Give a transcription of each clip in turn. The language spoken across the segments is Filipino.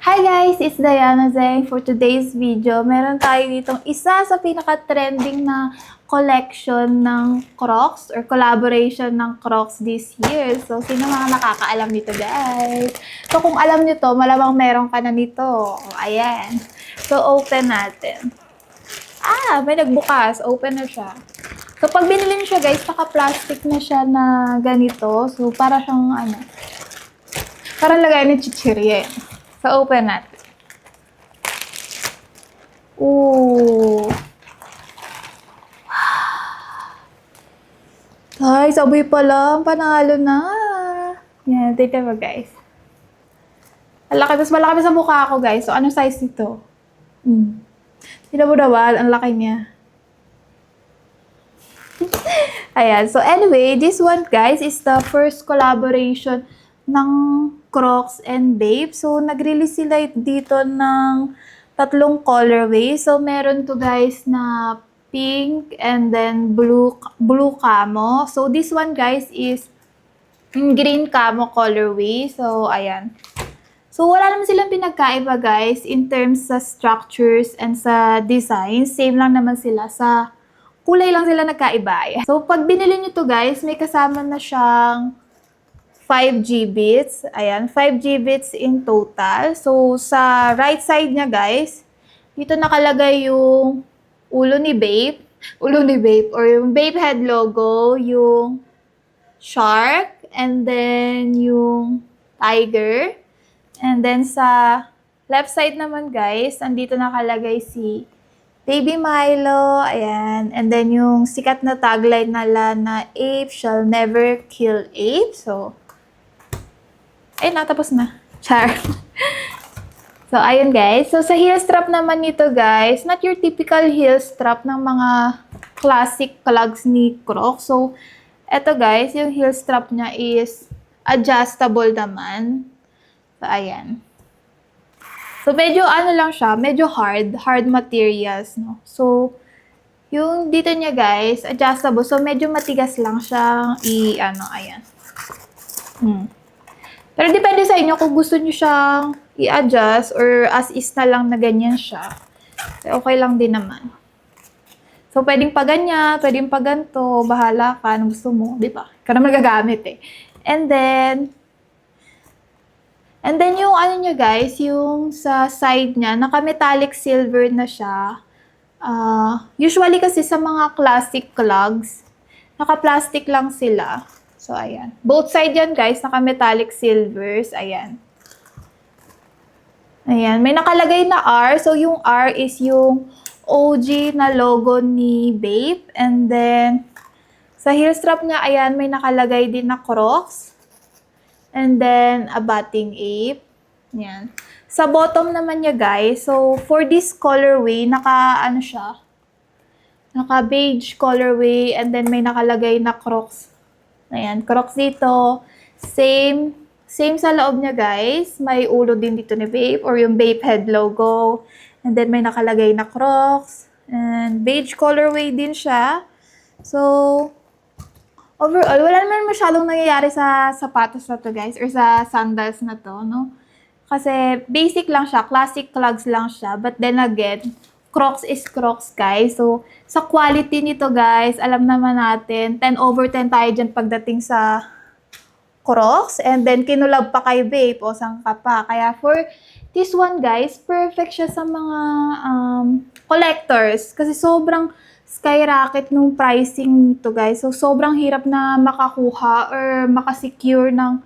Hi guys! It's Diana Zeng. For today's video, meron tayo ditong isa sa pinaka-trending na collection ng Crocs or collaboration ng Crocs this year. So, sino mga nakakaalam nito guys? So, kung alam nyo to, malamang meron ka na nito. Ayan. So, open natin. May nagbukas. Open na siya. So, pag binili nyo siya guys, naka-plastic na siya na ganito. So, para siyang parang lagay ni chichirya. So, open natin. Ooh. Ay, sabay pa lang. Panalo na. Yan, tignan mo guys. Malaki, mas malaki sa mukha ko guys. So, anong size nito? Tignan mo naman, ang laki niya. Ayan. So, anyway, this one guys is the first collaboration ng Crocs and Bape. So, nag-release sila dito ng 3 colorways. So, meron to guys na pink and then blue camo. So, this one guys is green camo colorway. So, ayan. So, wala naman silang pinagkaiba guys in terms sa structures and sa design. Same lang naman sila sa kulay lang sila nagkaiba. So, pag binili nyo to guys, may kasama na siyang 5 bits. Ayan, 5 bits in total. So, sa right side niya, guys, dito nakalagay yung ulo ni Bape. Or yung Bape head logo, yung shark, and then yung tiger. And then sa left side naman, guys, andito nakalagay si Baby Milo. Ayan. And then yung sikat na tagline nila na ape shall never kill ape. So, natapos na. Char. So, ayun guys. So, sa heel strap naman nito guys, not your typical heel strap ng mga classic clogs ni Crocs. So, eto guys, yung heel strap niya is adjustable naman. So, ayan. So, medyo lang siya, medyo hard materials, no? So, yung dito niya guys, adjustable. So, medyo matigas lang siya ayan. Pero depende sa inyo kung gusto nyo siyang i-adjust or as is na lang na ganyan siya. Okay lang din naman. So, pwedeng pa ganyan, pwedeng pa ganito, bahala ka, ano gusto mo, di ba? Ikaw naman gagamit eh. And then yung niya guys, yung sa side niya, naka-metallic silver na siya. Usually kasi sa mga classic clogs, naka-plastic lang sila. So, ayan. Both side yan, guys. Naka-metallic silvers. Ayan. Ayan. May nakalagay na R. So, yung R is yung OG na logo ni Bape. And then, sa heel strap niya, ayan, may nakalagay din na Crocs. And then, a batting ape. Ayan. Sa bottom naman niya, guys. So, for this colorway, naka-beige colorway. And then, may nakalagay na Crocs. Ayan, Crocs dito. Same sa loob niya, guys. May ulo din dito ni Bape or yung Bape head logo. And then, may nakalagay na Crocs. And beige colorway din siya. So, overall, wala naman masyadong nangyayari sa sapatos na to, guys. Or sa sandals na to, no? Kasi, basic lang siya. Classic clogs lang siya. But then again, Crocs is Crocs, guys. So, sa quality nito, guys, alam naman natin, 10/10 tayo dyan pagdating sa Crocs. And then, kinulab pa kay Bape o sangka pa. Kaya, for this one, guys, perfect siya sa mga collectors. Kasi sobrang skyrocket nung pricing nito, guys. So, sobrang hirap na makakuha or makasecure ng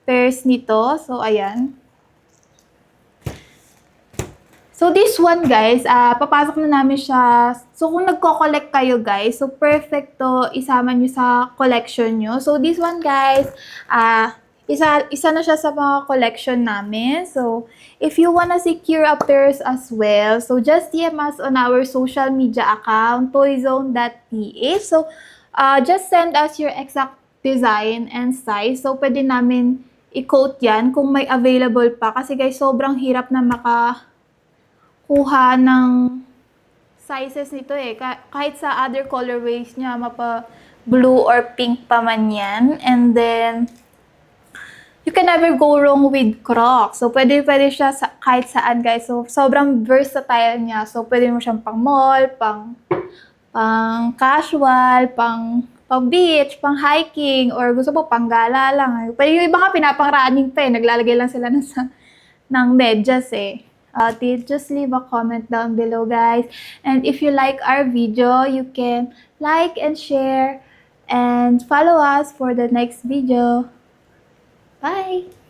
pairs nito. So, ayan. So, this one, guys, papasok na namin siya. So, kung nagko-collect kayo, guys, so perfect to isama nyo sa collection nyo. So, this one, guys, isa na siya sa mga collection namin. So, if you wanna secure a pairs as well, so just DM us on our social media account, toyzone.ph. So, just send us your exact design and size. So, pwede namin i-quote yan kung may available pa. Kasi, guys, sobrang hirap na kuha ng sizes nito eh. Kahit sa other colorways niya, mapa blue or pink pa man yan. And then, you can never go wrong with Crocs. So, pwede siya kahit saan, guys. So, sobrang versatile niya. So, pwede mo siyang pang mall, pang casual, pang beach, pang hiking, or gusto mo pang gala lang. Pwede yung iba nga pinapang running pa eh. Naglalagay lang sila ng medyas eh. Just leave a comment down below, guys. And if you like our video, you can like and share and follow us for the next video. Bye!